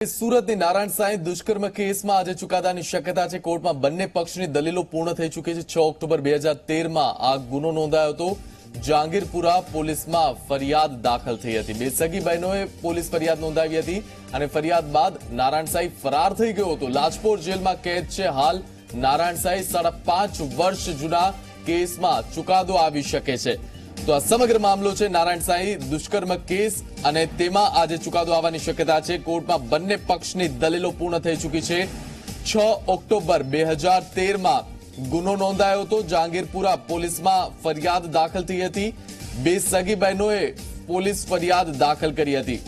સુરતની નારાયણ સાંઈ દુષ્કર્મ કેસમાં આજે ચુકાદાની શક્યતા છે। કોર્ટમાં બંને પક્ષની દલીલો પૂર્ણ થઈ ચૂકી છે। 6 ઓક્ટોબર 2013માં આ ગુનો નોંધાયો હતો। જહાંગીરપુરા પોલીસમાં ફરિયાદ દાખલ થઈ હતી। બે સગી બહેનોએ પોલીસ ફરિયાદ નોંધાવી હતી અને ફરિયાદ બાદ નારાયણ સાંઈ ફરાર થઈ ગયો હતો। લાજપોર જેલમાં કેદ છે। હાલ નારાયણ સાંઈ 5.5 વર્ષ જૂના કેસમાં ચુકાદો આવી શકે છે। તો આ સમગ્ર મામલો છે નારાયણ સાંઈ દુષ્કર્મ કેસ અને તેમાં આજે ચુકાદો આવવાની શક્યતા છે। કોર્ટમાં બંને પક્ષની દલીલો પૂર્ણ થઈ ચૂકી છે। 6 ઓક્ટોબર 2013માં ગુનો નોંધાયો હતો। જહાંગીરપુરા પોલીસમાં ફરિયાદ દાખલ થઈ હતી। બે સગી બહેનોએ પોલીસ ફરિયાદ દાખલ કરી હતી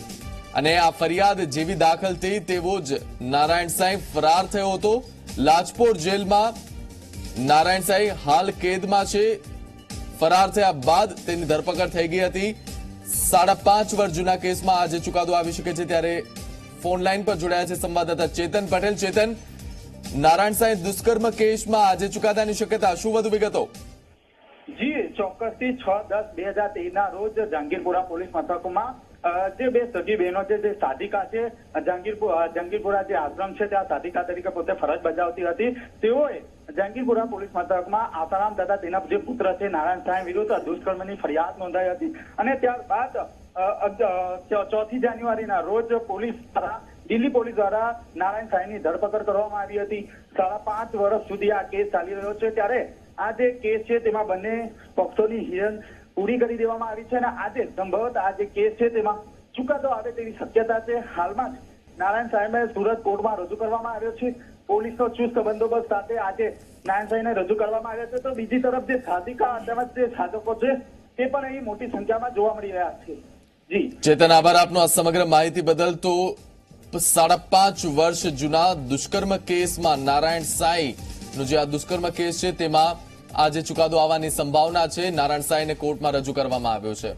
અને આ ફરિયાદ જેવી દાખલ થઈ તેવો જ નારાયણ સાંઈ ફરાર થયો હતો। લાજપોર જેલમાં નારાયણ સાંઈ હાલ કેદમાં છે। ફરાર થયા બાદ તેની ધરપકડ થઈ ગઈ હતી। 5.5 વર્ષ જૂના કેસમાં આજે ચુકાદો આવી શકે છે। ત્યારે ફોન લાઈન પર જોડાયા છે સંવાદદાતા ચેતન પટેલ। ચેતન, નારાયણ સાંઈ દુષ્કર્મ કેસમાં આજે ચુકાદાની શક્યતા, શું વધુ વિગતો? જી ચોક્કસથી 6/10/2013ના રોજ જહાંગીરપુરા પોલીસ મથકમાં જે બે સગી બહેનો છે, જે સાધિકા છે, જહાંગીરપુરા જે આશ્રમ છે ત્યાં સાધિકા તરીકે પોતે ફરજ બજાવતી હતી, તેઓએ જહાંગીરપુરા પોલીસ મથકમાં આસારામ તથા તેના જે પુત્ર છે નારાયણ સાંઈ વિરુદ્ધ દુષ્કર્મની ફરિયાદ નોંધાઈ હતી અને ત્યારબાદ 4 જાન્યુઆરીના રોજ દિલ્હી પોલીસ દ્વારા નારાયણ સાંઈની ધરપકડ કરવામાં આવી હતી। 5.5 વર્ષ સુધી આ કેસ ચાલી રહ્યો છે। ત્યારે આ જે કેસ છે તેમાં બંને પક્ષોની હિયરિંગ પૂરી કરી દેવામાં આવી છે અને આજે સંભવત આ જે કેસ છે તેમાં ચુકાદો આવે તેવી શક્યતા છે। હાલમાં જ નારાયણ સાંઈને સુરત કોર્ટમાં રજૂ કરવામાં આવ્યો છે। પોલીસનો ચુસ્ત બંદોબસ્ત સાથે આજે નારાયણ સાંઈને રજૂ કરવામાં આવ્યો છે। તો બીજી તરફ જે સાધિકા તેમજ જે સાધકો છે તે પણ અહીં મોટી સંખ્યામાં જોવા મળી રહ્યા છે। જી ચેતન, આભાર આપનો આ સમગ્ર માહિતી બદલ। તો 5.5 વર્ષ જૂના દુષ્કર્મ કેસમાં નારાયણ સાંઈ નો જે આ દુષ્કર્મ કેસ છે તેમાં આજે ચુકાદો આવવાની સંભાવના છે। નારાયણ સાંઈને કોર્ટમાં રજૂ કરવામાં આવ્યો છે।